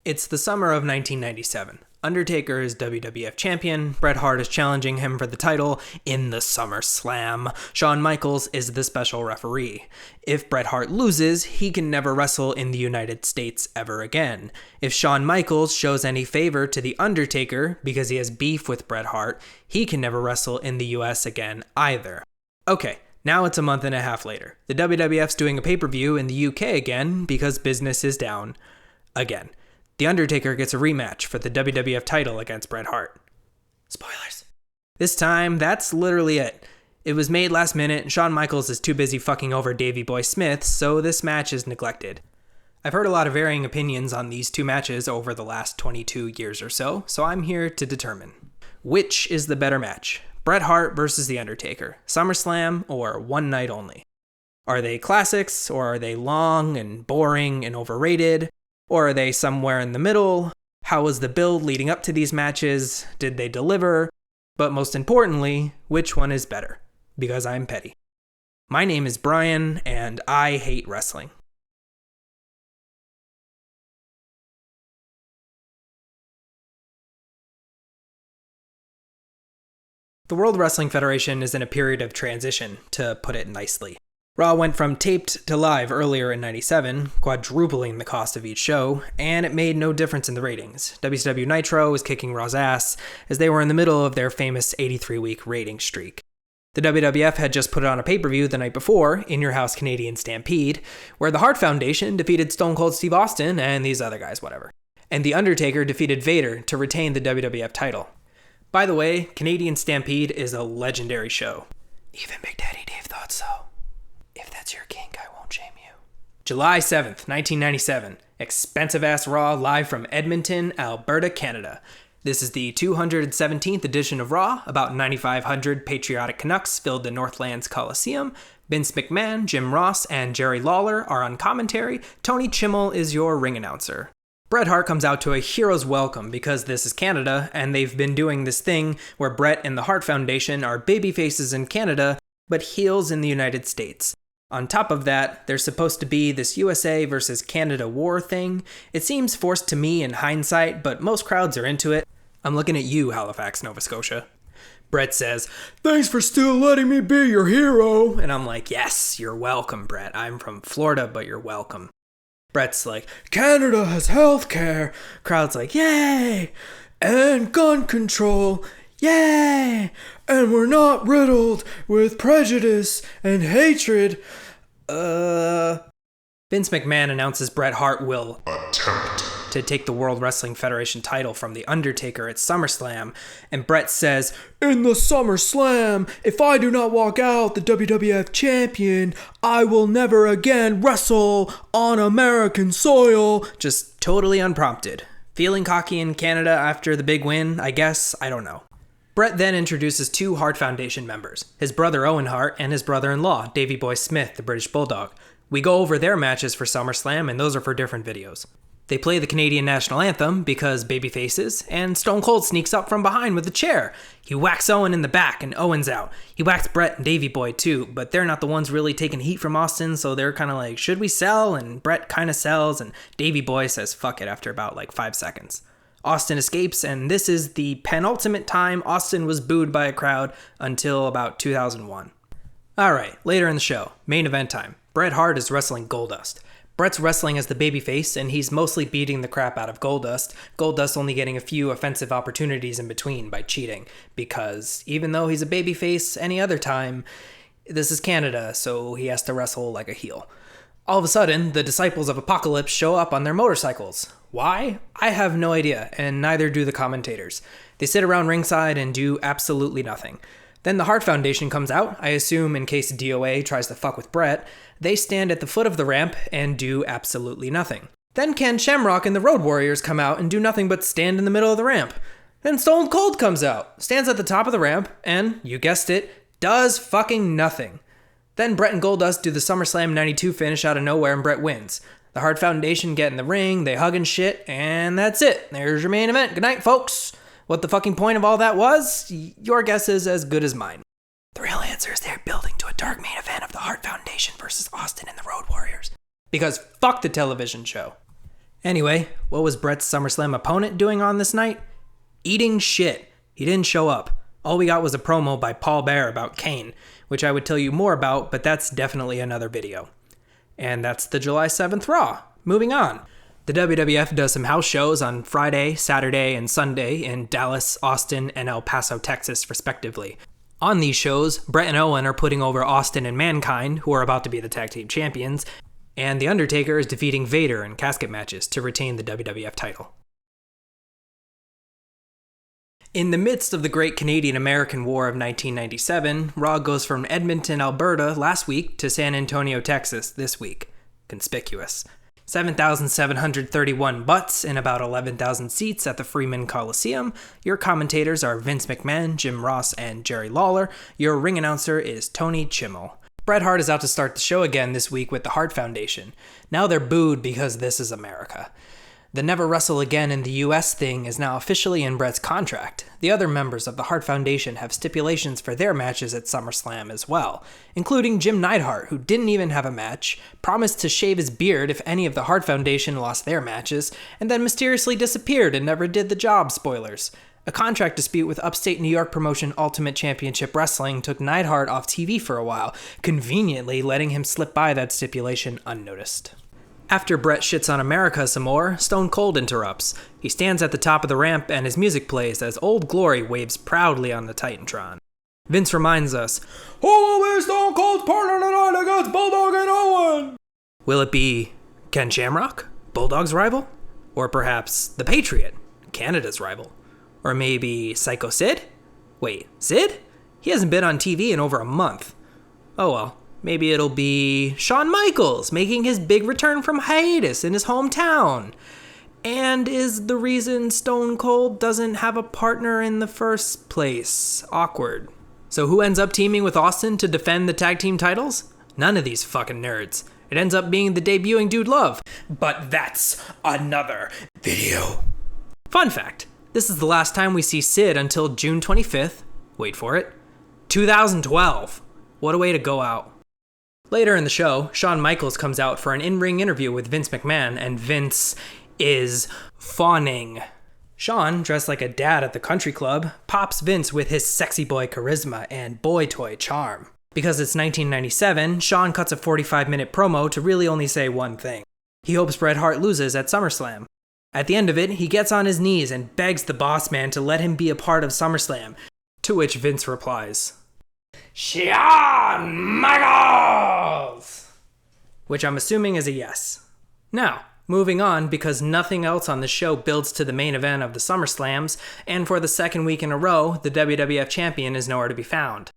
It's the summer of 1997. Undertaker is WWF champion, Bret Hart is challenging him for the title in the SummerSlam. Shawn Michaels is the special referee. If Bret Hart loses, he can never wrestle in the United States ever again. If Shawn Michaels shows any favor to The Undertaker because he has beef with Bret Hart, he can never wrestle in the US again either. Okay, now it's a month and a half later. The WWF's doing a pay-per-view in the UK again because business is down again. The Undertaker gets a rematch for the WWF title against Bret Hart. Spoilers. This time, that's literally it. It was made last minute, and Shawn Michaels is too busy fucking over Davey Boy Smith, so this match is neglected. I've heard a lot of varying opinions on these two matches over the last 22 years or so I'm here to determine. Which is the better match? Bret Hart versus The Undertaker, SummerSlam, or one night only? Are they classics, or are they long and boring and overrated? Or are they somewhere in the middle? How was the build leading up to these matches? Did they deliver? But most importantly, which one is better? Because I'm petty. My name is Brian, and I hate wrestling. The World Wrestling Federation is in a period of transition, to put it nicely. Raw went from taped to live earlier in 97, quadrupling the cost of each show, and it made no difference in the ratings. WCW Nitro was kicking Raw's ass, as they were in the middle of their famous 83-week rating streak. The WWF had just put on a pay-per-view the night before, In Your House Canadian Stampede, where the Hart Foundation defeated Stone Cold Steve Austin and these other guys, whatever. And The Undertaker defeated Vader to retain the WWF title. By the way, Canadian Stampede is a legendary show. Even Big Daddy Dave thought so. If that's your kink, I won't shame you. July 7th, 1997. Expensive-ass Raw live from Edmonton, Alberta, Canada. This is the 217th edition of Raw. About 9,500 patriotic Canucks filled the Northlands Coliseum. Vince McMahon, Jim Ross, and Jerry Lawler are on commentary. Tony Chimmel is your ring announcer. Bret Hart comes out to a hero's welcome because this is Canada, and they've been doing this thing where Bret and the Hart Foundation are babyfaces in Canada, but heels in the United States. On top of that, there's supposed to be this USA versus Canada war thing. It seems forced to me in hindsight, but most crowds are into it. I'm looking at you, Halifax, Nova Scotia. Bret says, "Thanks for still letting me be your hero." And I'm like, yes, you're welcome, Bret. I'm from Florida, but you're welcome. Bret's like, "Canada has healthcare." Crowd's like, "Yay!" "And gun control. Yay! And we're not riddled with prejudice and hatred." Vince McMahon announces Bret Hart will attempt to take the World Wrestling Federation title from The Undertaker at SummerSlam, and Bret says, "In the SummerSlam, if I do not walk out the WWF champion, I will never again wrestle on American soil." Just totally unprompted. Feeling cocky in Canada after the big win, I guess? I don't know. Bret then introduces two Hart Foundation members, his brother Owen Hart and his brother-in-law, Davey Boy Smith, the British Bulldog. We go over their matches for SummerSlam, and those are for different videos. They play the Canadian National Anthem because babyfaces, and Stone Cold sneaks up from behind with a chair. He whacks Owen in the back, and Owen's out. He whacks Bret and Davey Boy too, but they're not the ones really taking heat from Austin, so they're kind of like, should we sell? And Bret kind of sells, and Davey Boy says fuck it after about 5 seconds. Austin escapes, and this is the penultimate time Austin was booed by a crowd until about 2001. Alright, later in the show, main event time. Bret Hart is wrestling Goldust. Bret's wrestling as the babyface, and he's mostly beating the crap out of Goldust. Goldust only getting a few offensive opportunities in between by cheating, because even though he's a babyface any other time, this is Canada, so he has to wrestle like a heel. All of a sudden, the Disciples of Apocalypse show up on their motorcycles. Why? I have no idea, and neither do the commentators. They sit around ringside and do absolutely nothing. Then the Hart Foundation comes out, I assume in case DOA tries to fuck with Bret. They stand at the foot of the ramp and do absolutely nothing. Then Ken Shamrock and the Road Warriors come out and do nothing but stand in the middle of the ramp. Then Stone Cold comes out, stands at the top of the ramp, and, you guessed it, does fucking nothing. Then Bret and Goldust do the SummerSlam 92 finish out of nowhere and Bret wins. The Hart Foundation get in the ring, they hug and shit, and that's it. There's your main event. Good night, folks. What the fucking point of all that was? Your guess is as good as mine. The real answer is they're building to a dark main event of the Hart Foundation versus Austin and the Road Warriors. Because fuck the television show. Anyway, what was Bret's SummerSlam opponent doing on this night? Eating shit. He didn't show up. All we got was a promo by Paul Bearer about Kane, which I would tell you more about, but that's definitely another video. And that's the July 7th Raw. Moving on. The WWF does some house shows on Friday, Saturday, and Sunday in Dallas, Austin, and El Paso, Texas, respectively. On these shows, Bret and Owen are putting over Austin and Mankind, who are about to be the tag team champions, and The Undertaker is defeating Vader in casket matches to retain the WWF title. In the midst of the Great Canadian-American War of 1997, Raw goes from Edmonton, Alberta last week to San Antonio, Texas this week. Conspicuous. 7,731 butts in about 11,000 seats at the Freeman Coliseum. Your commentators are Vince McMahon, Jim Ross, and Jerry Lawler. Your ring announcer is Tony Chimmel. Bret Hart is out to start the show again this week with the Hart Foundation. Now they're booed because this is America. The Never Wrestle Again in the US thing is now officially in Bret's contract. The other members of the Hart Foundation have stipulations for their matches at SummerSlam as well, including Jim Neidhart, who didn't even have a match, promised to shave his beard if any of the Hart Foundation lost their matches, and then mysteriously disappeared and never did the job, spoilers. A contract dispute with upstate New York promotion Ultimate Championship Wrestling took Neidhart off TV for a while, conveniently letting him slip by that stipulation unnoticed. After Bret shits on America some more, Stone Cold interrupts. He stands at the top of the ramp and his music plays as Old Glory waves proudly on the Titantron. Vince reminds us, "Who will be Stone Cold's partner tonight against Bulldog and Owen?" Will it be Ken Shamrock, Bulldog's rival? Or perhaps The Patriot, Canada's rival? Or maybe Psycho Sid? Wait, Sid? He hasn't been on TV in over a month. Oh well. Maybe it'll be Shawn Michaels making his big return from hiatus in his hometown. And is the reason Stone Cold doesn't have a partner in the first place awkward? So who ends up teaming with Austin to defend the tag team titles? None of these fucking nerds. It ends up being the debuting Dude Love. But that's another video. Fun fact, this is the last time we see Sid until June 25th, wait for it, 2012. What a way to go out. Later in the show, Shawn Michaels comes out for an in-ring interview with Vince McMahon, and Vince is fawning. Shawn, dressed like a dad at the country club, pops Vince with his sexy boy charisma and boy toy charm. Because it's 1997, Shawn cuts a 45-minute promo to really only say one thing. He hopes Bret Hart loses at SummerSlam. At the end of it, he gets on his knees and begs the boss man to let him be a part of SummerSlam, to which Vince replies, "Shawn Michaels!" Which I'm assuming is a yes. Now, moving on, because nothing else on the show builds to the main event of the SummerSlams, and for the second week in a row, the WWF champion is nowhere to be found.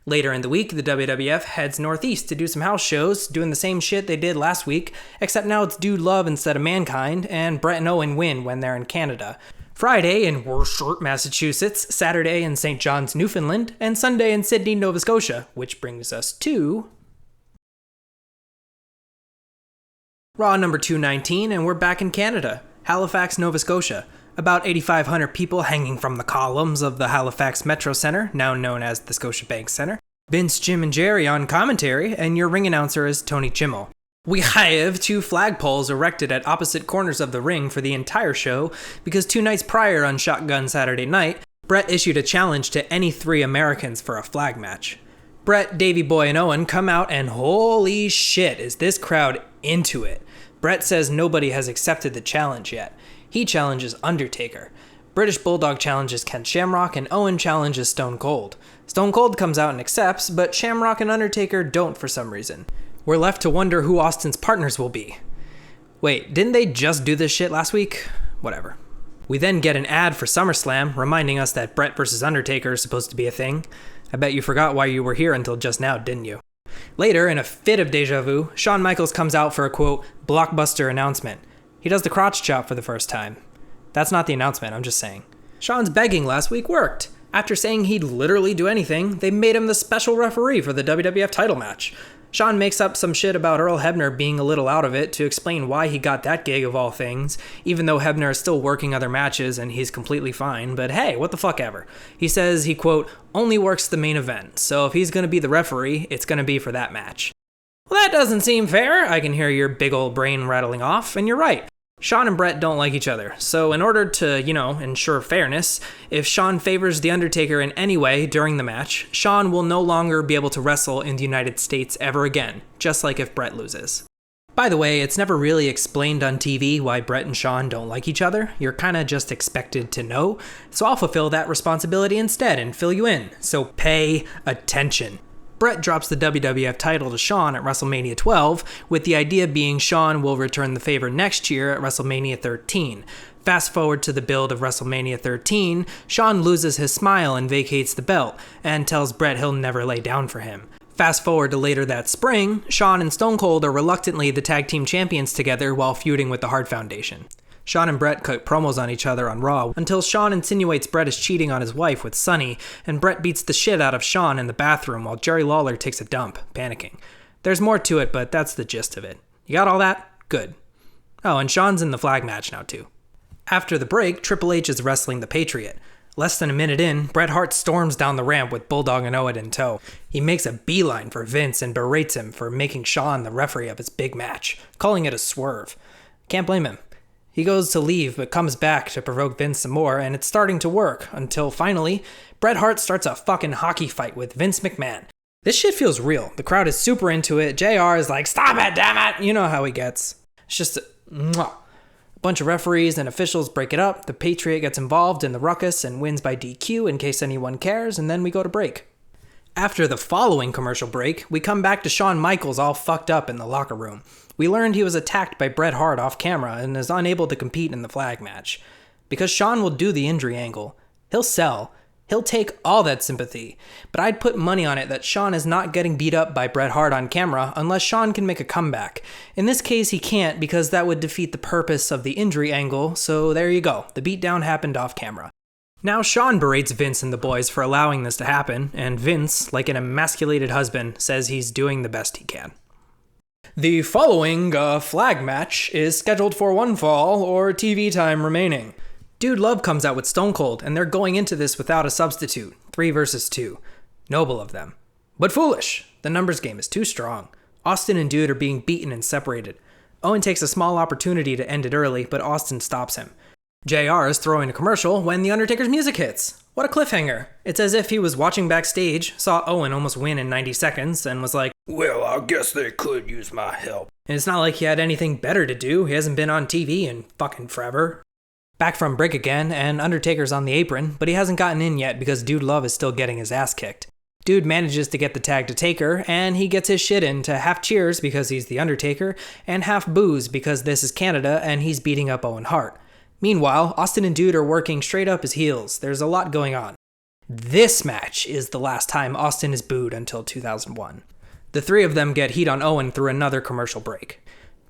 Later in the week, the WWF heads northeast to do some house shows, doing the same shit they did last week, except now it's Dude Love instead of Mankind, and Bret and Owen win when they're in Canada. Friday in Worcester, Massachusetts, Saturday in St. John's, Newfoundland, and Sunday in Sydney, Nova Scotia, which brings us to Raw number 219, and we're back in Canada, Halifax, Nova Scotia. About 8,500 people hanging from the columns of the Halifax Metro Centre, now known as the Scotiabank Centre. Vince, Jim, and Jerry on commentary, and your ring announcer is Tony Chimmel. We have 2 flagpoles erected at opposite corners of the ring for the entire show, because 2 nights prior on Shotgun Saturday Night, Bret issued a challenge to any 3 Americans for a flag match. Bret, Davey Boy, and Owen come out, and holy shit, is this crowd into it. Bret says nobody has accepted the challenge yet. He challenges Undertaker. British Bulldog challenges Ken Shamrock, and Owen challenges Stone Cold. Stone Cold comes out and accepts, but Shamrock and Undertaker don't for some reason. We're left to wonder who Austin's partners will be. Wait, didn't they just do this shit last week? Whatever. We then get an ad for SummerSlam, reminding us that Bret vs. Undertaker is supposed to be a thing. I bet you forgot why you were here until just now, didn't you? Later, in a fit of deja vu, Shawn Michaels comes out for a, quote, blockbuster announcement. He does the crotch chop for the first time. That's not the announcement, I'm just saying. Shawn's begging last week worked. After saying he'd literally do anything, they made him the special referee for the WWF title match. Shawn makes up some shit about Earl Hebner being a little out of it to explain why he got that gig of all things, even though Hebner is still working other matches and he's completely fine, but hey, what the fuck ever. He says he, quote, only works the main event, so if he's gonna be the referee, it's gonna be for that match. Well, that doesn't seem fair, I can hear your big old brain rattling off, and you're right. Shawn and Bret don't like each other, so in order to, ensure fairness, if Shawn favors The Undertaker in any way during the match, Shawn will no longer be able to wrestle in the United States ever again, just like if Bret loses. By the way, it's never really explained on TV why Bret and Shawn don't like each other. You're kinda just expected to know, so I'll fulfill that responsibility instead and fill you in, so pay attention. Bret drops the WWF title to Shawn at WrestleMania 12, with the idea being Shawn will return the favor next year at WrestleMania 13. Fast forward to the build of WrestleMania 13, Shawn loses his smile and vacates the belt, and tells Bret he'll never lay down for him. Fast forward to later that spring, Shawn and Stone Cold are reluctantly the tag team champions together while feuding with the Hart Foundation. Shawn and Bret cut promos on each other on Raw until Shawn insinuates Bret is cheating on his wife with Sunny, and Bret beats the shit out of Shawn in the bathroom while Jerry Lawler takes a dump, panicking. There's more to it, but that's the gist of it. You got all that? Good. Oh, and Shawn's in the flag match now too. After the break, Triple H is wrestling the Patriot. Less than a minute in, Bret Hart storms down the ramp with Bulldog and Owen in tow. He makes a beeline for Vince and berates him for making Shawn the referee of his big match, calling it a swerve. Can't blame him. He goes to leave, but comes back to provoke Vince some more, and it's starting to work, until finally, Bret Hart starts a fucking hockey fight with Vince McMahon. This shit feels real. The crowd is super into it. JR is like, stop it, damn it! You know how he gets. It's just a bunch of referees and officials break it up, the Patriot gets involved in the ruckus and wins by DQ in case anyone cares, and then we go to break. After the following commercial break, we come back to Shawn Michaels all fucked up in the locker room. We learned he was attacked by Bret Hart off camera and is unable to compete in the flag match. Because Shawn will do the injury angle. He'll sell. He'll take all that sympathy. But I'd put money on it that Shawn is not getting beat up by Bret Hart on camera unless Shawn can make a comeback. In this case, he can't because that would defeat the purpose of the injury angle, so there you go. The beatdown happened off camera. Now Shawn berates Vince and the boys for allowing this to happen, and Vince, like an emasculated husband, says he's doing the best he can. The following flag match is scheduled for one fall or TV time remaining. Dude Love comes out with Stone Cold, and they're going into this without a substitute, 3 versus 2. Noble of them. But foolish. The numbers game is too strong. Austin and Dude are being beaten and separated. Owen takes a small opportunity to end it early, but Austin stops him. JR is throwing a commercial when The Undertaker's music hits. What a cliffhanger. It's as if he was watching backstage, saw Owen almost win in 90 seconds, and was like, well, I guess they could use my help. And it's not like he had anything better to do. He hasn't been on TV in fucking forever. Back from break again, and Undertaker's on the apron, but he hasn't gotten in yet because Dude Love is still getting his ass kicked. Dude manages to get the tag to Taker, and he gets his shit in to half cheers because he's The Undertaker, and half boos because this is Canada and he's beating up Owen Hart. Meanwhile, Austin and Dude are working straight up his heels. There's a lot going on. This match is the last time Austin is booed until 2001. The three of them get heat on Owen through another commercial break.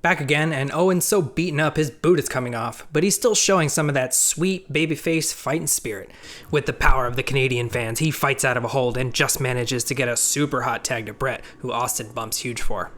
Back again, and Owen's so beaten up his boot is coming off, but he's still showing some of that sweet babyface fighting spirit. With the power of the Canadian fans, he fights out of a hold and just manages to get a super hot tag to Bret, who Austin bumps huge for.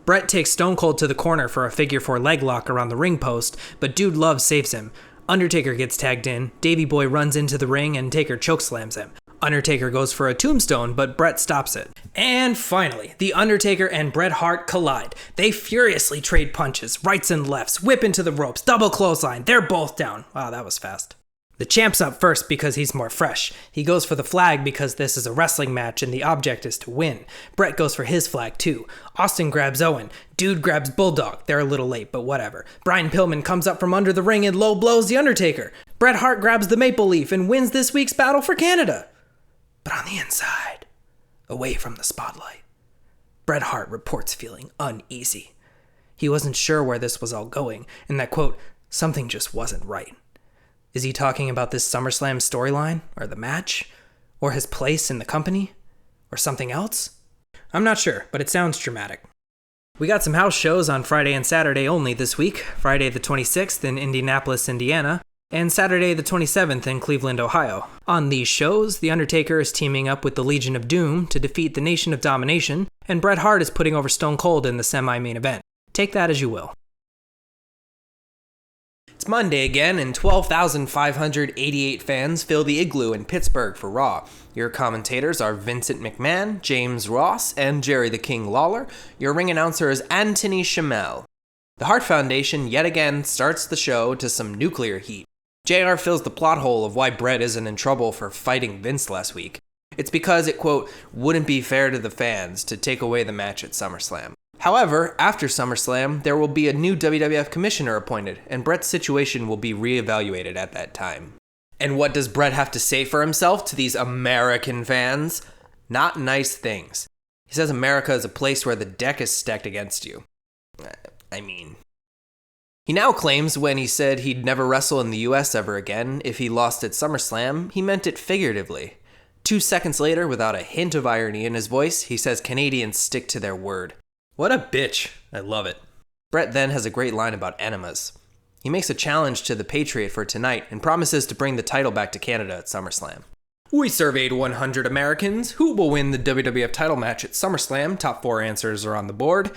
Bret takes Stone Cold to the corner for a figure 4 leg lock around the ring post, but Dude Love saves him. Undertaker gets tagged in, Davey Boy runs into the ring, and Taker chokeslams him. Undertaker goes for a tombstone, but Bret stops it. And finally, The Undertaker and Bret Hart collide. They furiously trade punches, rights and lefts, whip into the ropes, double clothesline, they're both down. Wow, that was fast. The champ's up first because he's more fresh. He goes for the flag because this is a wrestling match and the object is to win. Bret goes for his flag too. Austin grabs Owen. Dude grabs Bulldog. They're a little late, but whatever. Brian Pillman comes up from under the ring and low blows The Undertaker. Bret Hart grabs the maple leaf and wins this week's battle for Canada. But on the inside, away from the spotlight, Bret Hart reports feeling uneasy. He wasn't sure where this was all going, and that, quote, something just wasn't right. Is he talking about this SummerSlam storyline, or the match, or his place in the company, or something else? I'm not sure, but it sounds dramatic. We got some house shows on Friday and Saturday only this week, Friday the 26th in Indianapolis, Indiana, and Saturday the 27th in Cleveland, Ohio. On these shows, The Undertaker is teaming up with the Legion of Doom to defeat the Nation of Domination, and Bret Hart is putting over Stone Cold in the semi-main event. Take that as you will. It's Monday again, and 12,588 fans fill the Igloo in Pittsburgh for Raw. Your commentators are Vincent McMahon, James Ross, and Jerry the King Lawler. Your ring announcer is Anthony Schimmel. The Hart Foundation yet again starts the show to some nuclear heat. JR fills the plot hole of why Bret isn't in trouble for fighting Vince last week. It's because it, quote, wouldn't be fair to the fans to take away the match at SummerSlam. However, after SummerSlam, there will be a new WWF commissioner appointed, and Bret's situation will be reevaluated at that time. And what does Bret have to say for himself to these American fans? Not nice things. He says America is a place where the deck is stacked against you. He now claims when he said he'd never wrestle in the US ever again if he lost at SummerSlam, he meant it figuratively. 2 seconds later, without a hint of irony in his voice, he says Canadians stick to their word. What a bitch. I love it. Bret then has a great line about enemas. He makes a challenge to the Patriot for tonight and promises to bring the title back to Canada at SummerSlam. We surveyed 100 Americans who will win the WWF title match at SummerSlam. Top 4 answers are on the board.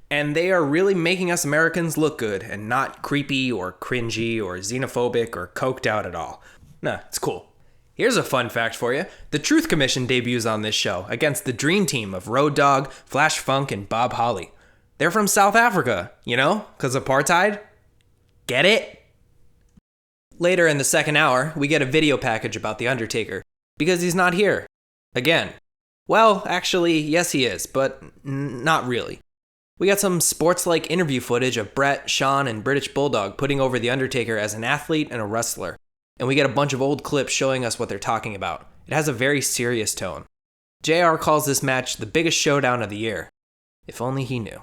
And they are really making us Americans look good and not creepy or cringy or xenophobic or coked out at all. Nah, it's cool. Here's a fun fact for you. The Truth Commission debuts on this show against the dream team of Road Dogg, Flash Funk, and Bob Holly. They're from South Africa, you know, 'cause apartheid? Get it? Later in the second hour, we get a video package about The Undertaker, because he's not here. Again. Well, actually, yes he is, but not really. We got some sports-like interview footage of Bret, Shawn, and British Bulldog putting over The Undertaker as an athlete and a wrestler. And we get a bunch of old clips showing us what they're talking about. It has a very serious tone. JR calls this match the biggest showdown of the year. If only he knew.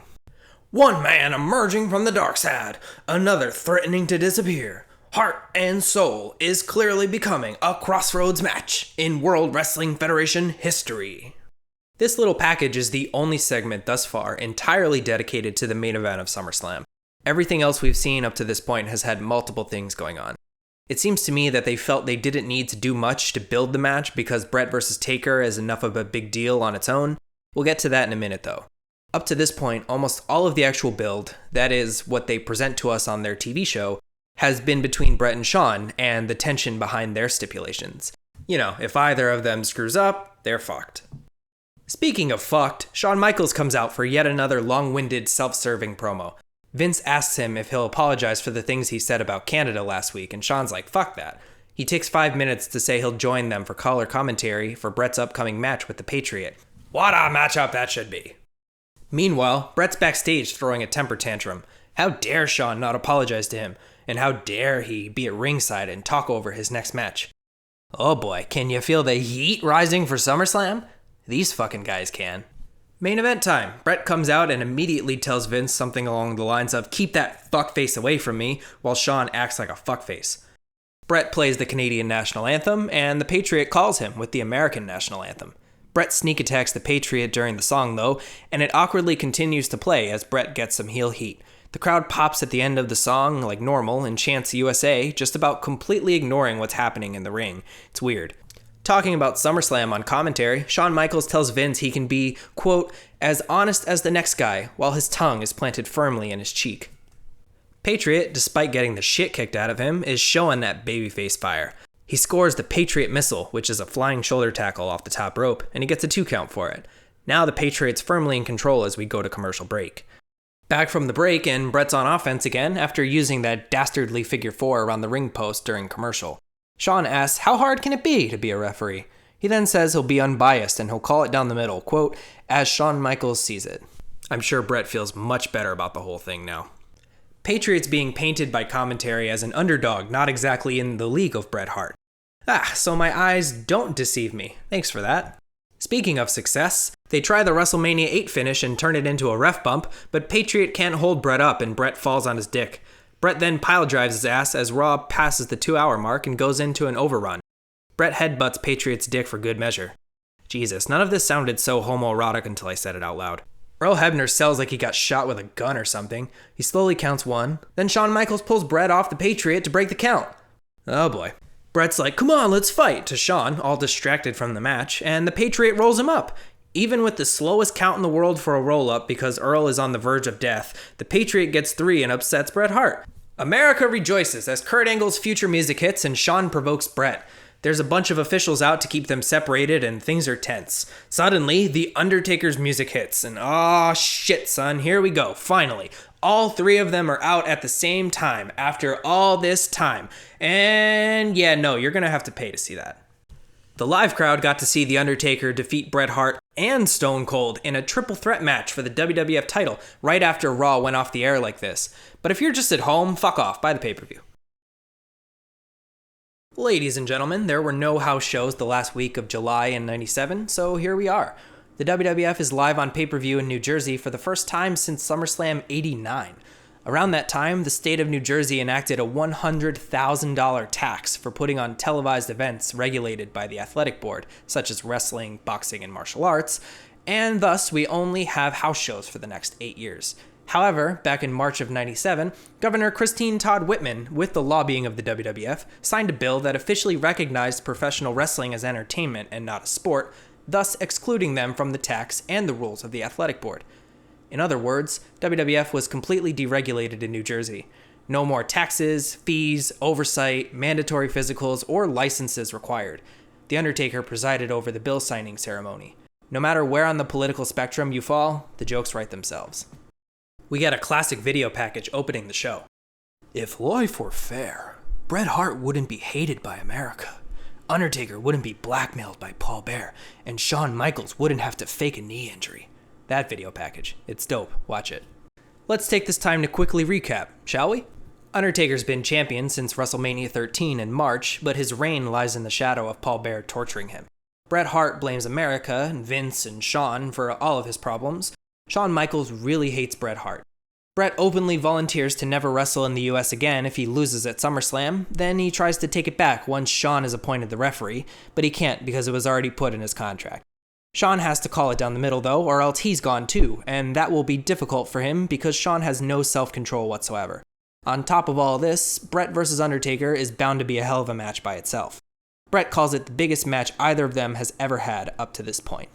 One man emerging from the dark side, another threatening to disappear. Heart and Soul is clearly becoming a crossroads match in World Wrestling Federation history. This little package is the only segment thus far entirely dedicated to the main event of SummerSlam. Everything else we've seen up to this point has had multiple things going on. It seems to me that they felt they didn't need to do much to build the match because Bret vs. Taker is enough of a big deal on its own. We'll get to that in a minute though. Up to this point, almost all of the actual build, that is, what they present to us on their TV show, has been between Bret and Shawn and the tension behind their stipulations. You know, if either of them screws up, they're fucked. Speaking of fucked, Shawn Michaels comes out for yet another long-winded, self-serving promo. Vince asks him if he'll apologize for the things he said about Canada last week, and Shawn's like, fuck that. He takes 5 minutes to say he'll join them for color commentary for Bret's upcoming match with the Patriot. What a matchup that should be. Meanwhile, Bret's backstage throwing a temper tantrum. How dare Shawn not apologize to him, and how dare he be at ringside and talk over his next match. Oh boy, can you feel the heat rising for SummerSlam? These fucking guys can. Main event time. Bret comes out and immediately tells Vince something along the lines of, keep that fuckface away from me, while Shawn acts like a fuckface. Bret plays the Canadian national anthem, and the Patriot calls him with the American national anthem. Bret sneak attacks the Patriot during the song though, and it awkwardly continues to play as Bret gets some heel heat. The crowd pops at the end of the song like normal and chants USA, just about completely ignoring what's happening in the ring. It's weird. Talking about SummerSlam on commentary, Shawn Michaels tells Vince he can be, quote, as honest as the next guy, while his tongue is planted firmly in his cheek. Patriot, despite getting the shit kicked out of him, is showing that babyface fire. He scores the Patriot Missile, which is a flying shoulder tackle off the top rope, and he gets a 2 count for it. Now the Patriot's firmly in control as we go to commercial break. Back from the break, and Bret's on offense again after using that dastardly figure 4 around the ring post during commercial. Shawn asks, how hard can it be to be a referee? He then says he'll be unbiased and he'll call it down the middle, quote, as Shawn Michaels sees it. I'm sure Bret feels much better about the whole thing now. Patriot's being painted by commentary as an underdog, not exactly in the league of Bret Hart. So my eyes don't deceive me. Thanks for that. Speaking of success, they try the WrestleMania 8 finish and turn it into a ref bump, but Patriot can't hold Bret up and Bret falls on his dick. Bret then piledrives his ass as Raw passes the 2-hour mark and goes into an overrun. Bret headbutts Patriot's dick for good measure. Jesus, none of this sounded so homoerotic until I said it out loud. Earl Hebner sells like he got shot with a gun or something. He slowly counts 1. Then Shawn Michaels pulls Bret off the Patriot to break the count. Oh boy. Bret's like, come on, let's fight, to Shawn, all distracted from the match, and the Patriot rolls him up. Even with the slowest count in the world for a roll-up because Earl is on the verge of death, the Patriot gets 3 and upsets Bret Hart. America rejoices as Kurt Angle's future music hits and Shawn provokes Bret. There's a bunch of officials out to keep them separated and things are tense. Suddenly, The Undertaker's music hits and shit son, here we go, finally. All three of them are out at the same time after all this time. And yeah, no, you're gonna have to pay to see that. The live crowd got to see The Undertaker defeat Bret Hart and Stone Cold in a triple threat match for the WWF title right after Raw went off the air like this. But if you're just at home, fuck off, buy the pay-per-view. Ladies and gentlemen, there were no house shows the last week of July in '97, so here we are. The WWF is live on pay-per-view in New Jersey for the first time since SummerSlam '89. Around that time, the state of New Jersey enacted a $100,000 tax for putting on televised events regulated by the athletic board, such as wrestling, boxing, and martial arts, and thus we only have house shows for the next 8 years. However, back in March of '97, Governor Christine Todd Whitman, with the lobbying of the WWF, signed a bill that officially recognized professional wrestling as entertainment and not a sport, thus excluding them from the tax and the rules of the athletic board. In other words, WWF was completely deregulated in New Jersey. No more taxes, fees, oversight, mandatory physicals, or licenses required. The Undertaker presided over the bill signing ceremony. No matter where on the political spectrum you fall, the jokes write themselves. We get a classic video package opening the show. If life were fair, Bret Hart wouldn't be hated by America. Undertaker wouldn't be blackmailed by Paul Bearer, and Shawn Michaels wouldn't have to fake a knee injury. That video package. It's dope. Watch it. Let's take this time to quickly recap, shall we? Undertaker's been champion since WrestleMania 13 in March, but his reign lies in the shadow of Paul Bearer torturing him. Bret Hart blames America, and Vince, and Shawn for all of his problems. Shawn Michaels really hates Bret Hart. Bret openly volunteers to never wrestle in the US again if he loses at SummerSlam, then he tries to take it back once Shawn is appointed the referee, but he can't because it was already put in his contract. Shawn has to call it down the middle though, or else he's gone too, and that will be difficult for him because Shawn has no self-control whatsoever. On top of all this, Bret vs. Undertaker is bound to be a hell of a match by itself. Bret calls it the biggest match either of them has ever had up to this point.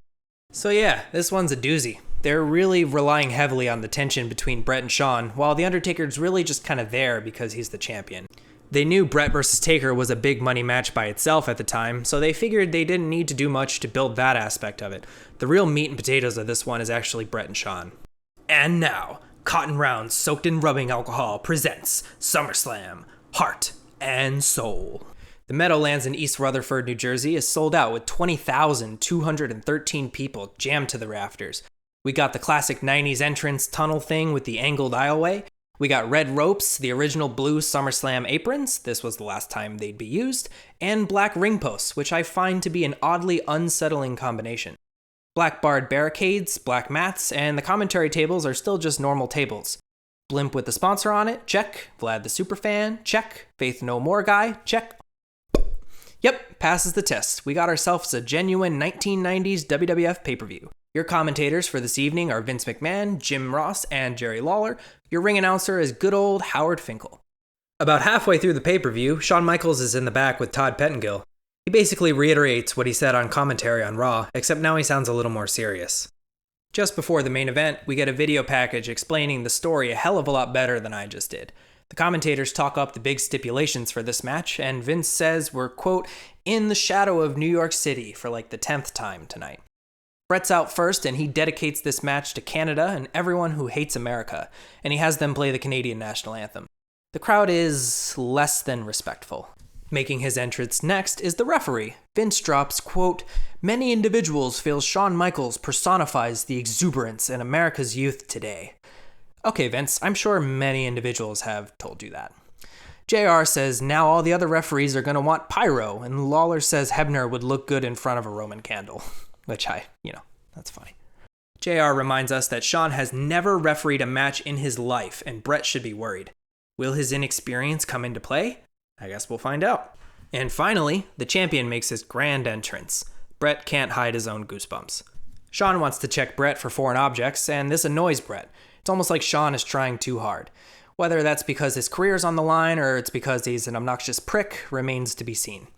So yeah, this one's a doozy. They're really relying heavily on the tension between Bret and Shawn, while The Undertaker's really just kind of there because he's the champion. They knew Bret vs. Taker was a big money match by itself at the time, so they figured they didn't need to do much to build that aspect of it. The real meat and potatoes of this one is actually Bret and Shawn. And now, Cotton Rounds Soaked in Rubbing Alcohol presents SummerSlam, Heart and Soul. The Meadowlands in East Rutherford, New Jersey is sold out with 20,213 people jammed to the rafters. We got the classic 90s entrance tunnel thing with the angled aisleway. We got red ropes, the original blue SummerSlam aprons, this was the last time they'd be used, and black ring posts, which I find to be an oddly unsettling combination. Black barred barricades, black mats, and the commentary tables are still just normal tables. Blimp with the sponsor on it, check. Vlad the Superfan, check. Faith No More guy, check. Yep, passes the test. We got ourselves a genuine 1990s WWF pay-per-view. Your commentators for this evening are Vince McMahon, Jim Ross, and Jerry Lawler. Your ring announcer is good old Howard Finkel. About halfway through the pay-per-view, Shawn Michaels is in the back with Todd Pettengill. He basically reiterates what he said on commentary on Raw, except now he sounds a little more serious. Just before the main event, we get a video package explaining the story a hell of a lot better than I just did. The commentators talk up the big stipulations for this match, and Vince says we're, quote, in the shadow of New York City for like the 10th time tonight. Bret's out first, and he dedicates this match to Canada and everyone who hates America, and he has them play the Canadian national anthem. The crowd is less than respectful. Making his entrance next is the referee. Vince drops, quote, many individuals feel Shawn Michaels personifies the exuberance in America's youth today. Okay, Vince, I'm sure many individuals have told you that. JR says now all the other referees are going to want pyro, and Lawler says Hebner would look good in front of a Roman candle. Which that's funny. JR reminds us that Shawn has never refereed a match in his life, and Bret should be worried. Will his inexperience come into play? I guess we'll find out. And finally, the champion makes his grand entrance. Bret can't hide his own goosebumps. Shawn wants to check Bret for foreign objects, and this annoys Bret. It's almost like Shawn is trying too hard. Whether that's because his career's on the line or it's because he's an obnoxious prick remains to be seen.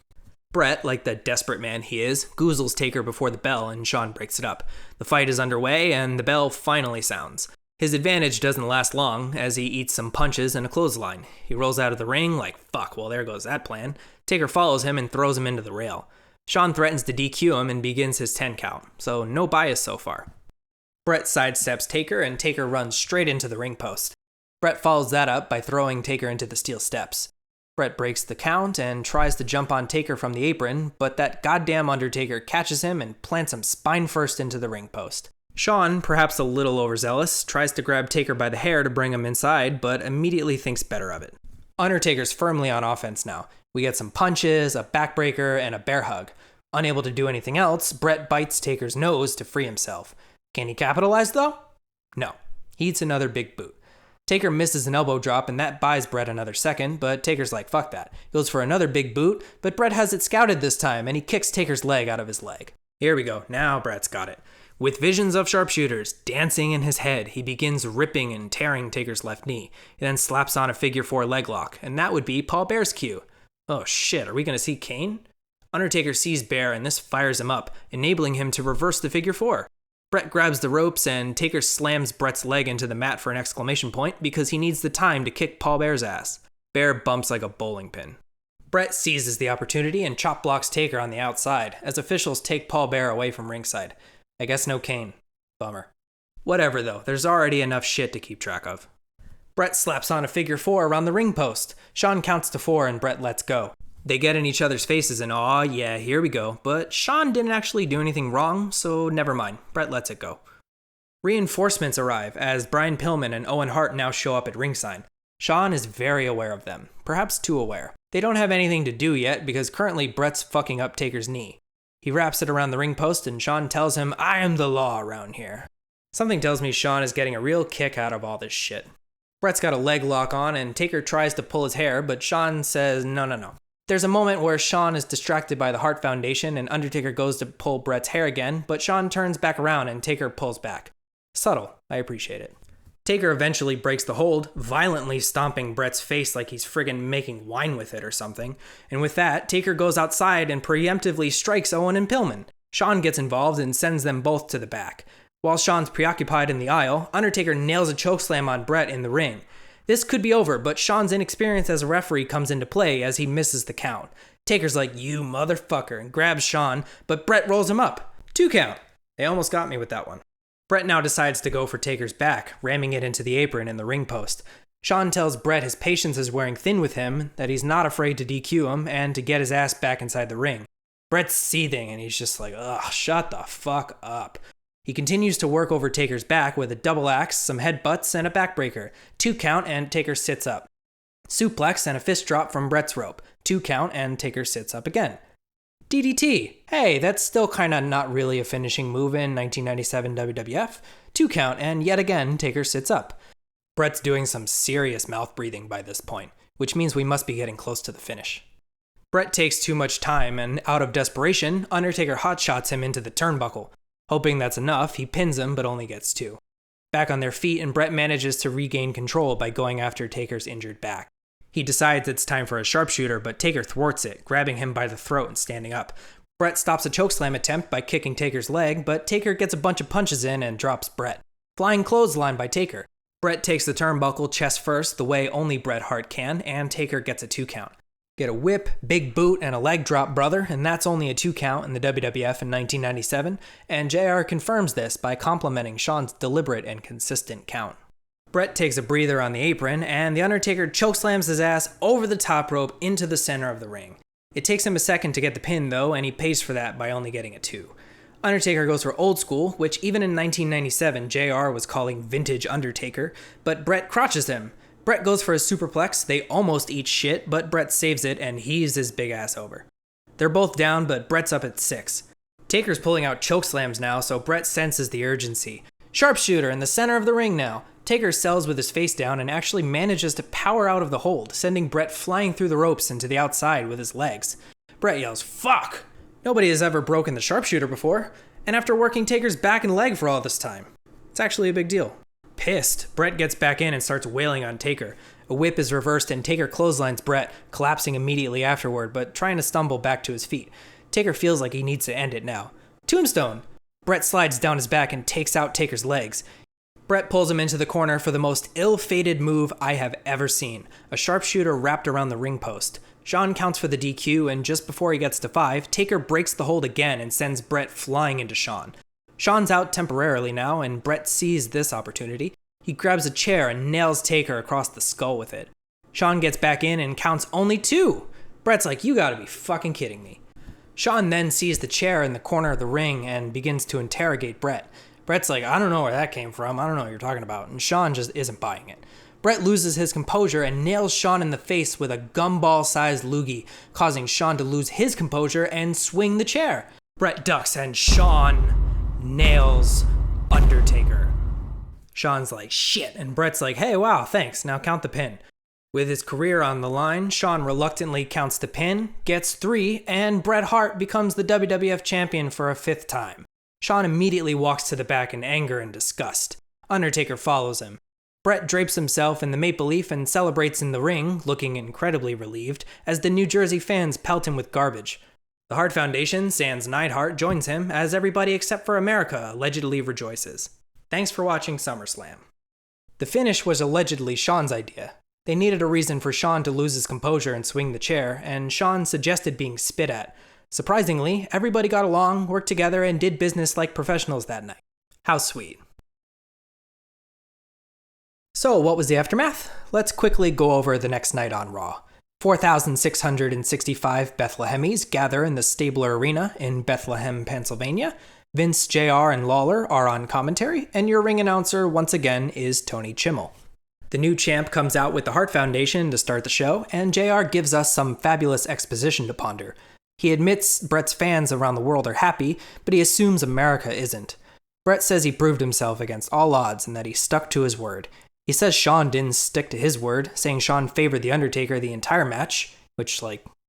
Bret, like the desperate man he is, goozles Taker before the bell and Shawn breaks it up. The fight is underway and the bell finally sounds. His advantage doesn't last long as he eats some punches and a clothesline. He rolls out of the ring like, fuck, well there goes that plan. Taker follows him and throws him into the rail. Shawn threatens to DQ him and begins his 10 count, so no bias so far. Bret sidesteps Taker and Taker runs straight into the ring post. Bret follows that up by throwing Taker into the steel steps. Bret breaks the count and tries to jump on Taker from the apron, but that goddamn Undertaker catches him and plants him spine first into the ring post. Shawn, perhaps a little overzealous, tries to grab Taker by the hair to bring him inside, but immediately thinks better of it. Undertaker's firmly on offense now. We get some punches, a backbreaker, and a bear hug. Unable to do anything else, Bret bites Taker's nose to free himself. Can he capitalize though? No. He eats another big boot. Taker misses an elbow drop and that buys Bret another second, but Taker's like, fuck that. He goes for another big boot, but Bret has it scouted this time and he kicks Taker's leg out of his leg. Here we go. Now Bret's got it. With visions of sharpshooters dancing in his head, he begins ripping and tearing Taker's left knee. He then slaps on a figure 4 leg lock, and that would be Paul Bear's cue. Oh shit, are we gonna see Kane? Undertaker sees Bear and this fires him up, enabling him to reverse the figure 4. Bret grabs the ropes and Taker slams Bret's leg into the mat for an exclamation point because he needs the time to kick Paul Bear's ass. Bear bumps like a bowling pin. Bret seizes the opportunity and chop blocks Taker on the outside as officials take Paul Bear away from ringside. I guess no Kane. Bummer. Whatever though, there's already enough shit to keep track of. Bret slaps on a figure 4 around the ring post. Shawn counts to 4 and Bret lets go. They get in each other's faces and aw yeah, here we go, but Shawn didn't actually do anything wrong, so never mind. Bret lets it go. Reinforcements arrive as Brian Pillman and Owen Hart now show up at ringside. Shawn is very aware of them, perhaps too aware. They don't have anything to do yet because currently Bret's fucking up Taker's knee. He wraps it around the ring post and Shawn tells him, I am the law around here. Something tells me Shawn is getting a real kick out of all this shit. Bret's got a leg lock on and Taker tries to pull his hair, but Shawn says no. There's a moment where Shawn is distracted by the Hart Foundation and Undertaker goes to pull Bret's hair again, but Shawn turns back around and Taker pulls back. Subtle, I appreciate it. Taker eventually breaks the hold, violently stomping Bret's face like he's friggin' making wine with it or something. And with that, Taker goes outside and preemptively strikes Owen and Pillman. Shawn gets involved and sends them both to the back. While Shawn's preoccupied in the aisle, Undertaker nails a chokeslam on Bret in the ring. This could be over, but Shawn's inexperience as a referee comes into play as he misses the count. Taker's like, you motherfucker, and grabs Shawn, but Bret rolls him up. 2 count. They almost got me with that one. Bret now decides to go for Taker's back, ramming it into the apron in the ring post. Shawn tells Bret his patience is wearing thin with him, that he's not afraid to DQ him, and to get his ass back inside the ring. Bret's seething, and he's just like, ugh, shut the fuck up. He continues to work over Taker's back with a double axe, some headbutts, and a backbreaker. 2 count, and Taker sits up. Suplex and a fist drop from Bret's rope. 2 count, and Taker sits up again. DDT. Hey, that's still kinda not really a finishing move in 1997 WWF. 2 count, and yet again, Taker sits up. Bret's doing some serious mouth breathing by this point, which means we must be getting close to the finish. Bret takes too much time, and out of desperation, Undertaker hotshots him into the turnbuckle. Hoping that's enough, he pins him, but only gets 2. Back on their feet, and Bret manages to regain control by going after Taker's injured back. He decides it's time for a sharpshooter, but Taker thwarts it, grabbing him by the throat and standing up. Bret stops a chokeslam attempt by kicking Taker's leg, but Taker gets a bunch of punches in and drops Bret. Flying clothesline by Taker. Bret takes the turnbuckle chest first, the way only Bret Hart can, and Taker gets a 2 count. Get a whip, big boot, and a leg drop, brother, and that's only a 2 count in the WWF in 1997, and JR confirms this by complimenting Shawn's deliberate and consistent count. Bret takes a breather on the apron, and The Undertaker chokeslams his ass over the top rope into the center of the ring. It takes him a second to get the pin, though, and he pays for that by only getting a 2. Undertaker goes for old school, which even in 1997, JR was calling vintage Undertaker, but Bret crotches him. Bret goes for a superplex, they almost eat shit, but Bret saves it and heaves his big ass over. They're both down, but Bret's up at 6. Taker's pulling out chokeslams now, so Bret senses the urgency. Sharpshooter in the center of the ring now. Taker sells with his face down and actually manages to power out of the hold, sending Bret flying through the ropes and to the outside with his legs. Bret yells, fuck! Nobody has ever broken the sharpshooter before, and after working Taker's back and leg for all this time. It's actually a big deal. Pissed, Bret gets back in and starts wailing on Taker. A whip is reversed and Taker clotheslines Bret, collapsing immediately afterward, but trying to stumble back to his feet. Taker feels like he needs to end it now. Tombstone! Bret slides down his back and takes out Taker's legs. Bret pulls him into the corner for the most ill-fated move I have ever seen. A sharpshooter wrapped around the ring post. Shawn counts for the DQ, and just before he gets to 5, Taker breaks the hold again and sends Bret flying into Shawn. Shawn's out temporarily now, and Bret sees this opportunity. He grabs a chair and nails Taker across the skull with it. Shawn gets back in and counts only 2. Bret's like, you gotta be fucking kidding me. Shawn then sees the chair in the corner of the ring and begins to interrogate Bret. Bret's like, I don't know where that came from, I don't know what you're talking about, and Shawn just isn't buying it. Bret loses his composure and nails Shawn in the face with a gumball-sized loogie, causing Shawn to lose his composure and swing the chair. Bret ducks and Shawn nails Undertaker. Shawn's like, shit, and Bret's like, hey, wow, thanks, now count the pin. With his career on the line, Shawn reluctantly counts the pin, gets 3, and Bret Hart becomes the WWF champion for a 5th time. Shawn immediately walks to the back in anger and disgust. Undertaker follows him. Bret drapes himself in the maple leaf and celebrates in the ring, looking incredibly relieved, as the New Jersey fans pelt him with garbage. The Hart Foundation, sans Neidhart, joins him, as everybody except for America allegedly rejoices. Thanks for watching SummerSlam. The finish was allegedly Shawn's idea. They needed a reason for Shawn to lose his composure and swing the chair, and Shawn suggested being spit at. Surprisingly, everybody got along, worked together, and did business like professionals that night. How sweet. So, what was the aftermath? Let's quickly go over the next night on Raw. 4,665 Bethlehemies gather in the Stabler Arena in Bethlehem, Pennsylvania. Vince, JR, and Lawler are on commentary, and your ring announcer, once again, is Tony Chimmel. The new champ comes out with the Hart Foundation to start the show, and JR gives us some fabulous exposition to ponder. He admits Bret's fans around the world are happy, but he assumes America isn't. Bret says he proved himself against all odds and that he stuck to his word. He says Shawn didn't stick to his word, saying Shawn favored The Undertaker the entire match, which,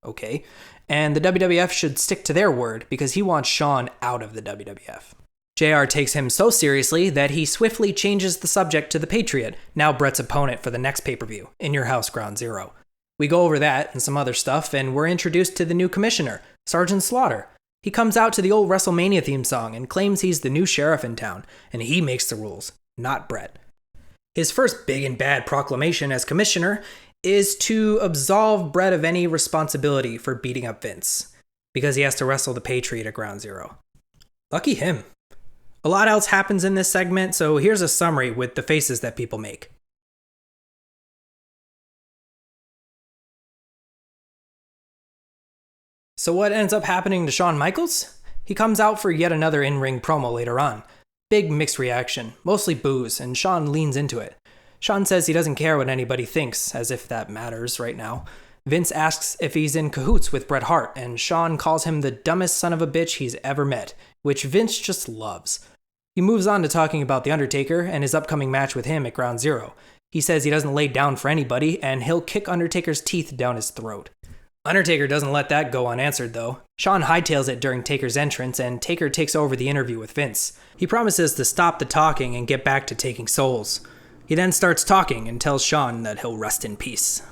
okay, and the WWF should stick to their word because he wants Shawn out of the WWF. JR takes him so seriously that he swiftly changes the subject to the Patriot, now Bret's opponent for the next pay-per-view, In Your House Ground Zero. We go over that and some other stuff, and we're introduced to the new commissioner, Sergeant Slaughter. He comes out to the old WrestleMania theme song and claims he's the new sheriff in town, and he makes the rules, not Bret. His first big and bad proclamation as commissioner is to absolve Bret of any responsibility for beating up Vince, because he has to wrestle the Patriot at Ground Zero. Lucky him. A lot else happens in this segment, so here's a summary with the faces that people make. So what ends up happening to Shawn Michaels? He comes out for yet another in-ring promo later on. Big mixed reaction, mostly boos, and Shawn leans into it. Shawn says he doesn't care what anybody thinks, as if that matters right now. Vince asks if he's in cahoots with Bret Hart, and Shawn calls him the dumbest son of a bitch he's ever met, which Vince just loves. He moves on to talking about The Undertaker and his upcoming match with him at Ground Zero. He says he doesn't lay down for anybody, and he'll kick Undertaker's teeth down his throat. Undertaker doesn't let that go unanswered, though. Shawn hightails it during Taker's entrance, and Taker takes over the interview with Vince. He promises to stop the talking and get back to taking souls. He then starts talking and tells Shawn that he'll rest in peace.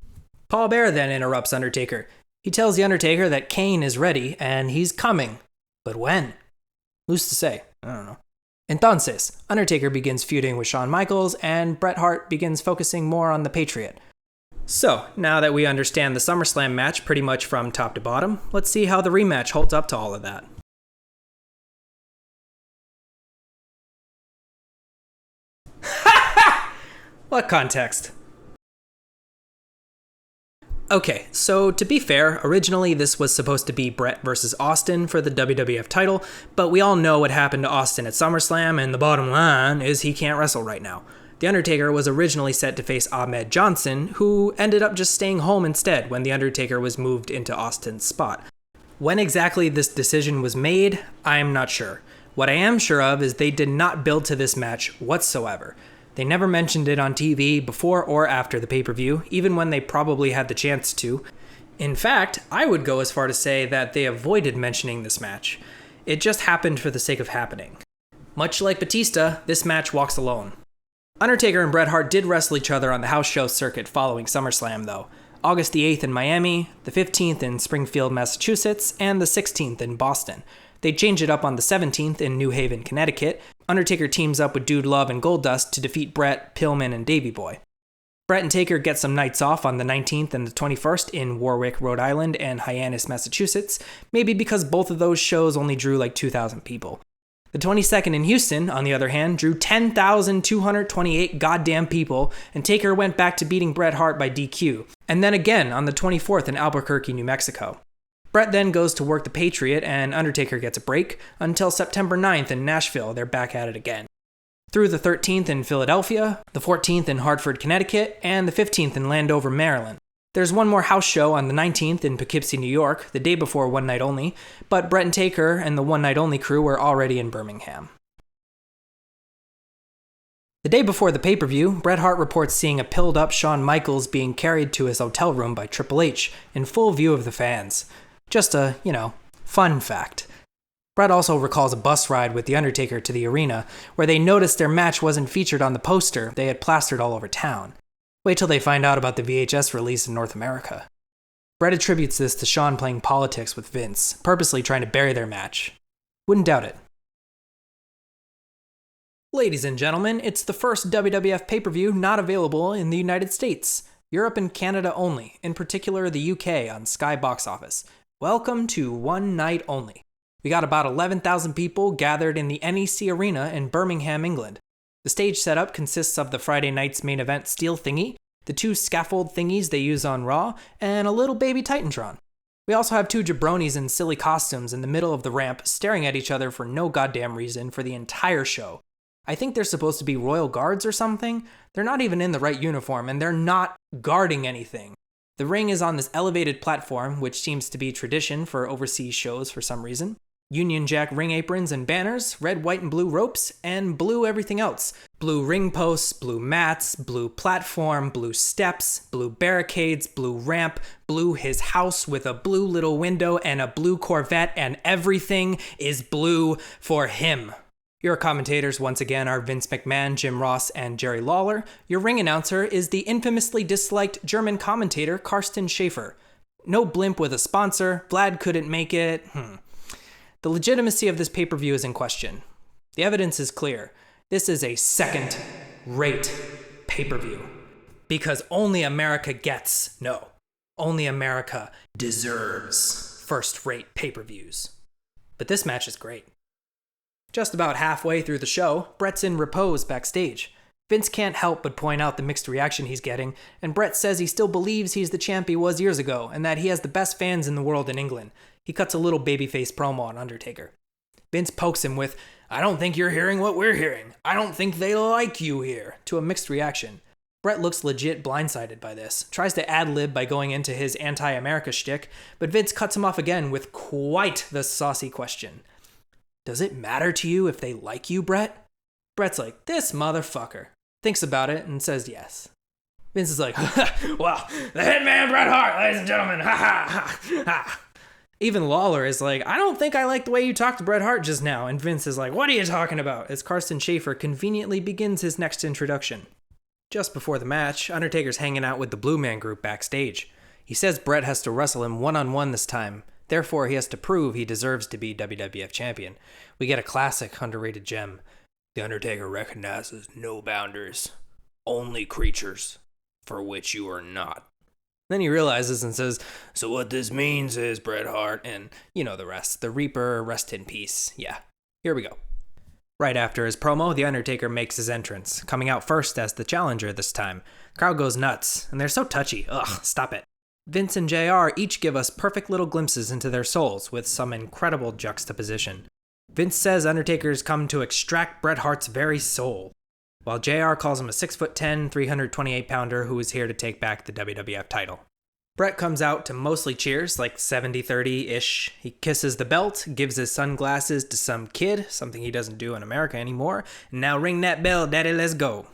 Paul Bearer then interrupts Undertaker. He tells The Undertaker that Kane is ready, and he's coming. But when? Who's to say? I don't know. Entonces, Undertaker begins feuding with Shawn Michaels, and Bret Hart begins focusing more on the Patriot. So, now that we understand the SummerSlam match pretty much from top to bottom, let's see how the rematch holds up to all of that. What context? Okay, so to be fair, originally this was supposed to be Bret versus Austin for the WWF title, but we all know what happened to Austin at SummerSlam, and the bottom line is he can't wrestle right now. The Undertaker was originally set to face Ahmed Johnson, who ended up just staying home instead when The Undertaker was moved into Austin's spot. When exactly this decision was made, I'm not sure. What I am sure of is they did not build to this match whatsoever. They never mentioned it on TV before or after the pay-per-view, even when they probably had the chance to. In fact, I would go as far to say that they avoided mentioning this match. It just happened for the sake of happening. Much like Batista, this match walks alone. Undertaker and Bret Hart did wrestle each other on the house show circuit following SummerSlam, though. August the 8th in Miami, the 15th in Springfield, Massachusetts, and the 16th in Boston. They change it up on the 17th in New Haven, Connecticut. Undertaker teams up with Dude Love and Goldust to defeat Bret, Pillman, and Davey Boy. Bret and Taker get some nights off on the 19th and the 21st in Warwick, Rhode Island, and Hyannis, Massachusetts, maybe because both of those shows only drew like 2,000 people. The 22nd in Houston, on the other hand, drew 10,228 goddamn people, and Taker went back to beating Bret Hart by DQ, and then again on the 24th in Albuquerque, New Mexico. Bret then goes to work the Patriot, and Undertaker gets a break, until September 9th in Nashville, they're back at it again. Through the 13th in Philadelphia, the 14th in Hartford, Connecticut, and the 15th in Landover, Maryland. There's one more house show on the 19th in Poughkeepsie, New York, the day before One Night Only, but Bret and Taker and the One Night Only crew were already in Birmingham. The day before the pay-per-view, Bret Hart reports seeing a pilled-up Shawn Michaels being carried to his hotel room by Triple H, in full view of the fans. Just a, fun fact. Bret also recalls a bus ride with The Undertaker to the arena, where they noticed their match wasn't featured on the poster they had plastered all over town. Wait till they find out about the VHS release in North America. Bret attributes this to Shawn playing politics with Vince, purposely trying to bury their match. Wouldn't doubt it. Ladies and gentlemen, it's the first WWF pay-per-view not available in the United States. Europe and Canada only, in particular the UK on Sky Box Office. Welcome to One Night Only. We got about 11,000 people gathered in the NEC Arena in Birmingham, England. The stage setup consists of the Friday night's main event steel thingy, the 2 scaffold thingies they use on Raw, and a little baby Titantron. We also have 2 jabronis in silly costumes in the middle of the ramp staring at each other for no goddamn reason for the entire show. I think they're supposed to be royal guards or something. They're not even in the right uniform, and they're not guarding anything. The ring is on this elevated platform, which seems to be tradition for overseas shows for some reason. Union Jack ring aprons and banners, red, white, and blue ropes, and blue everything else. Blue ring posts, blue mats, blue platform, blue steps, blue barricades, blue ramp, blue his house with a blue little window and a blue Corvette, and everything is blue for him. Your commentators once again are Vince McMahon, Jim Ross, and Jerry Lawler. Your ring announcer is the infamously disliked German commentator Carsten Schaefer. No blimp with a sponsor, Vlad couldn't make it, The legitimacy of this pay-per-view is in question. The evidence is clear. This is a second-rate pay-per-view. Because only America only America deserves first-rate pay-per-views. But this match is great. Just about halfway through the show, Bret's in repose backstage. Vince can't help but point out the mixed reaction he's getting, and Bret says he still believes he's the champ he was years ago, and that he has the best fans in the world in England. He cuts a little babyface promo on Undertaker. Vince pokes him with, "I don't think you're hearing what we're hearing. I don't think they like you here," to a mixed reaction. Bret looks legit blindsided by this, tries to ad-lib by going into his anti-America shtick, but Vince cuts him off again with quite the saucy question. "Does it matter to you if they like you, Bret?" Bret's like, "This motherfucker." Thinks about it and says yes. Vince is like, "Well, the hitman Bret Hart, ladies and gentlemen, ha ha ha ha." Even Lawler is like, "I don't think I like the way you talked to Bret Hart just now." And Vince is like, "What are you talking about?" as Carsten Schaefer conveniently begins his next introduction. Just before the match, Undertaker's hanging out with the Blue Man Group backstage. He says Bret has to wrestle him one-on-one this time. Therefore, he has to prove he deserves to be WWF champion. We get a classic, underrated gem. The Undertaker recognizes no boundaries, only creatures for which you are not. Then he realizes and says, "So what this means is Bret Hart," and you know the rest. The Reaper, rest in peace. Yeah, here we go. Right after his promo, The Undertaker makes his entrance, coming out first as the challenger this time. Crowd goes nuts, and they're so touchy. Ugh, stop it. Vince and JR each give us perfect little glimpses into their souls with some incredible juxtaposition. Vince says Undertaker's come to extract Bret Hart's very soul, while JR calls him a 6'10", 328-pounder who is here to take back the WWF title. Bret comes out to mostly cheers, like 70-30-ish. He kisses the belt, gives his sunglasses to some kid, something he doesn't do in America anymore, and now ring that bell, daddy, let's go.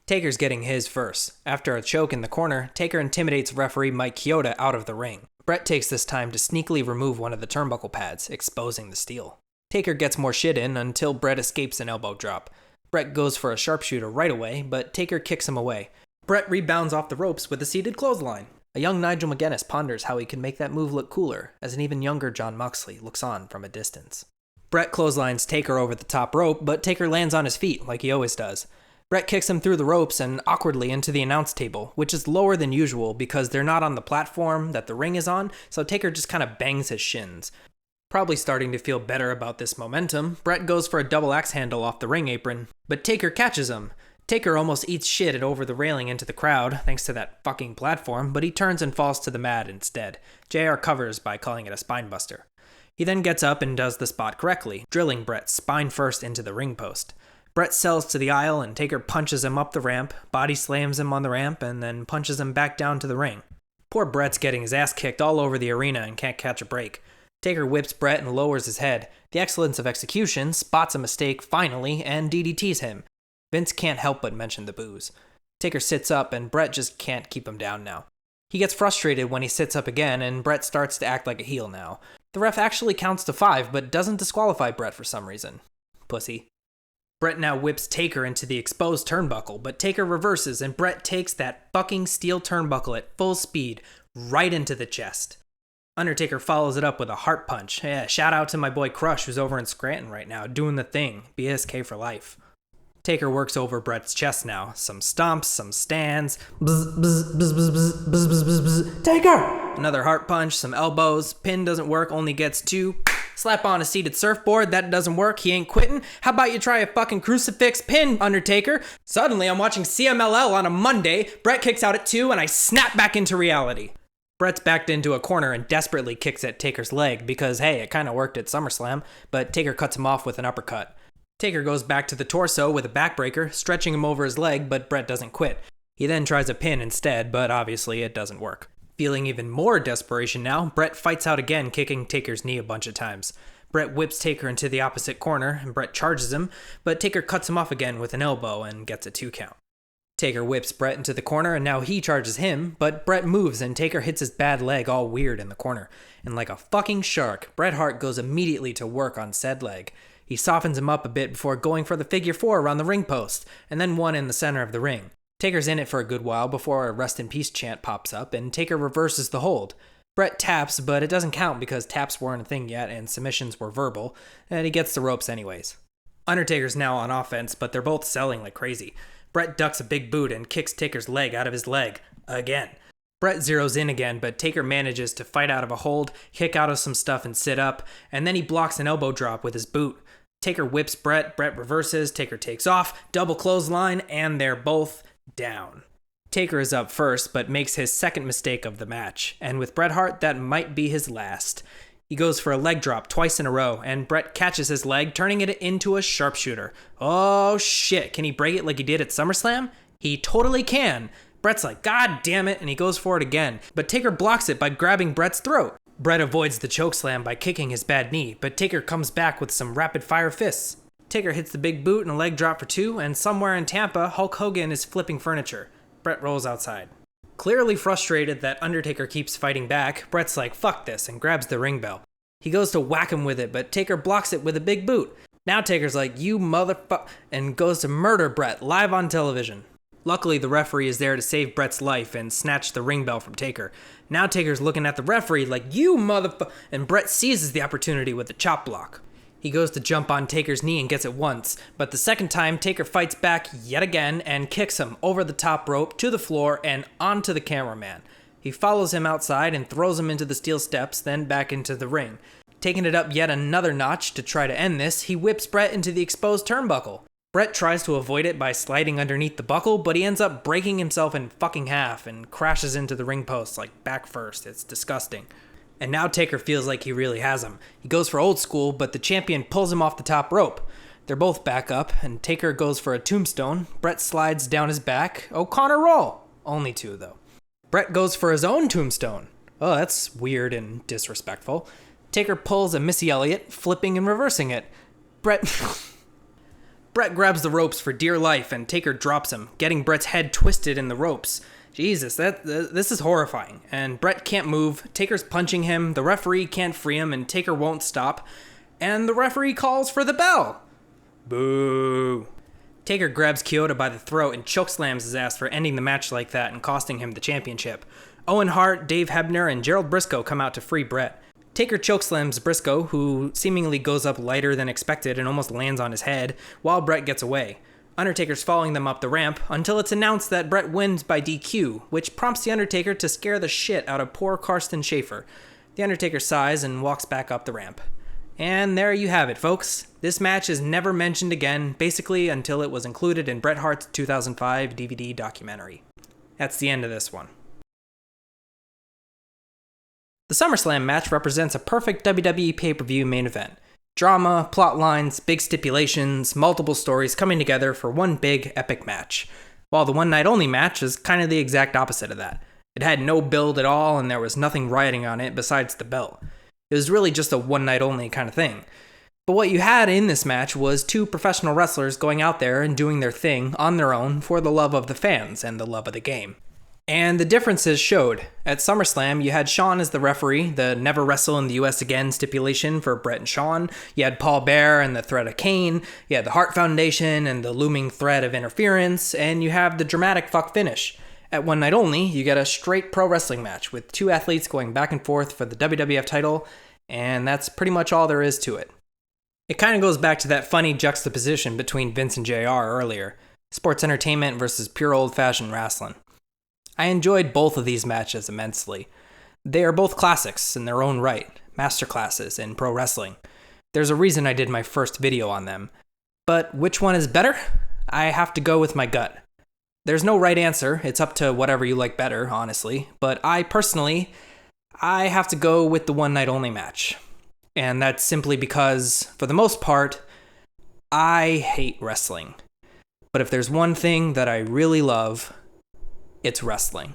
Taker's getting his first. After a choke in the corner, Taker intimidates referee Mike Chioda out of the ring. Bret takes this time to sneakily remove one of the turnbuckle pads, exposing the steel. Taker gets more shit in until Bret escapes an elbow drop. Bret goes for a sharpshooter right away, but Taker kicks him away. Bret rebounds off the ropes with a seated clothesline. A young Nigel McGuinness ponders how he can make that move look cooler, as an even younger Jon Moxley looks on from a distance. Bret clotheslines Taker over the top rope, but Taker lands on his feet, like he always does. Bret kicks him through the ropes and awkwardly into the announce table, which is lower than usual because they're not on the platform that the ring is on, so Taker just kind of bangs his shins. Probably starting to feel better about this momentum, Bret goes for a double axe handle off the ring apron, but Taker catches him. Taker almost eats shit at over the railing into the crowd, thanks to that fucking platform, but he turns and falls to the mat instead. JR covers by calling it a spinebuster. He then gets up and does the spot correctly, drilling Bret spine first into the ring post. Bret sells to the aisle and Taker punches him up the ramp, body slams him on the ramp, and then punches him back down to the ring. Poor Bret's getting his ass kicked all over the arena and can't catch a break. Taker whips Bret and lowers his head. The excellence of execution spots a mistake finally and DDTs him. Vince can't help but mention the booze. Taker sits up and Bret just can't keep him down now. He gets frustrated when he sits up again and Bret starts to act like a heel now. The ref actually counts to 5 but doesn't disqualify Bret for some reason. Pussy. Bret now whips Taker into the exposed turnbuckle, but Taker reverses and Bret takes that fucking steel turnbuckle at full speed right into the chest. Undertaker follows it up with a heart punch. Yeah, shout out to my boy Crush, who's over in Scranton right now, doing the thing. BSK for life. Taker works over Bret's chest now. Some stomps, some stands. Bzz, bzz, bzz, bzz, bzz, bzz, bzz, bzz, bzz. Taker! Another heart punch, some elbows. Pin doesn't work, only gets 2. Slap on a seated surfboard, that doesn't work, he ain't quitting. How about you try a fucking crucifix pin, Undertaker? Suddenly I'm watching CMLL on a Monday, Bret kicks out at 2, and I snap back into reality. Bret's backed into a corner and desperately kicks at Taker's leg because, hey, it kinda worked at SummerSlam, but Taker cuts him off with an uppercut. Taker goes back to the torso with a backbreaker, stretching him over his leg, but Bret doesn't quit. He then tries a pin instead, but obviously it doesn't work. Feeling even more desperation now, Bret fights out again, kicking Taker's knee a bunch of times. Bret whips Taker into the opposite corner, and Bret charges him, but Taker cuts him off again with an elbow and gets a 2 count. Taker whips Bret into the corner, and now he charges him, but Bret moves and Taker hits his bad leg all weird in the corner. And like a fucking shark, Bret Hart goes immediately to work on said leg. He softens him up a bit before going for the figure 4 around the ring post, and then one in the center of the ring. Taker's in it for a good while before a rest in peace chant pops up, and Taker reverses the hold. Bret taps, but it doesn't count because taps weren't a thing yet and submissions were verbal, and he gets the ropes anyways. Undertaker's now on offense, but they're both selling like crazy. Bret ducks a big boot and kicks Taker's leg out of his leg. Again. Bret zeroes in again, but Taker manages to fight out of a hold, kick out of some stuff and sit up, and then he blocks an elbow drop with his boot. Taker whips Bret, Bret reverses, Taker takes off, double clothesline, and they're both down. Taker is up first, but makes his second mistake of the match, and with Bret Hart, that might be his last. He goes for a leg drop twice in a row, and Bret catches his leg, turning it into a sharpshooter. Oh shit, can he break it like he did at SummerSlam? He totally can. Bret's like, God damn it, and he goes for it again, but Taker blocks it by grabbing Bret's throat. Bret avoids the chokeslam by kicking his bad knee, but Taker comes back with some rapid-fire fists. Taker hits the big boot and a leg drop for 2, and somewhere in Tampa, Hulk Hogan is flipping furniture. Bret rolls outside. Clearly frustrated that Undertaker keeps fighting back, Bret's like, fuck this, and grabs the ring bell. He goes to whack him with it, but Taker blocks it with a big boot. Now Taker's like, you motherfucker, and goes to murder Bret live on television. Luckily, the referee is there to save Bret's life and snatch the ring bell from Taker. Now Taker's looking at the referee like, you motherfucker, and Bret seizes the opportunity with the chop block. He goes to jump on Taker's knee and gets it once, but the second time, Taker fights back yet again and kicks him over the top rope to the floor and onto the cameraman. He follows him outside and throws him into the steel steps, then back into the ring. Taking it up yet another notch to try to end this, he whips Bret into the exposed turnbuckle. Bret tries to avoid it by sliding underneath the buckle, but he ends up breaking himself in fucking half and crashes into the ring post like back first. It's disgusting. And now Taker feels like he really has him. He goes for old school, but the champion pulls him off the top rope. They're both back up, and Taker goes for a tombstone. Bret slides down his back. O'Connor roll! Only 2, though. Bret goes for his own tombstone. Oh, that's weird and disrespectful. Taker pulls a Missy Elliott, flipping and reversing it. Bret grabs the ropes for dear life, and Taker drops him, getting Bret's head twisted in the ropes. Jesus, this is horrifying. And Bret can't move, Taker's punching him, the referee can't free him, and Taker won't stop. And the referee calls for the bell. Boo. Taker grabs Kyoto by the throat and chokeslams his ass for ending the match like that and costing him the championship. Owen Hart, Dave Hebner, and Gerald Briscoe come out to free Bret. Taker chokeslams Briscoe, who seemingly goes up lighter than expected and almost lands on his head, while Bret gets away. Undertaker's following them up the ramp until it's announced that Bret wins by DQ, which prompts the Undertaker to scare the shit out of poor Karsten Schaefer. The Undertaker sighs and walks back up the ramp. And there you have it, folks. This match is never mentioned again, basically until it was included in Bret Hart's 2005 DVD documentary. That's the end of this one. The SummerSlam match represents a perfect WWE pay-per-view main event. Drama, plot lines, big stipulations, multiple stories coming together for one big, epic match. While the one night only match is kind of the exact opposite of that. It had no build at all, and there was nothing riding on it besides the belt. It was really just a one night only kind of thing. But what you had in this match was two professional wrestlers going out there and doing their thing on their own for the love of the fans and the love of the game. And the differences showed. At SummerSlam, you had Shawn as the referee, the never wrestle in the US again stipulation for Bret and Shawn. You had Paul Bearer and the threat of Kane. You had the Hart Foundation and the looming threat of interference. And you have the dramatic fuck finish. At One Night Only, you get a straight pro wrestling match with two athletes going back and forth for the WWF title, and that's pretty much all there is to it. It kind of goes back to that funny juxtaposition between Vince and JR earlier, sports entertainment versus pure old-fashioned wrestling. I enjoyed both of these matches immensely. They are both classics in their own right, masterclasses in pro wrestling. There's a reason I did my first video on them. But which one is better? I have to go with my gut. There's no right answer, it's up to whatever you like better, honestly, but I have to go with the one night only match. And that's simply because, for the most part, I hate wrestling. But if there's one thing that I really love, it's wrestling.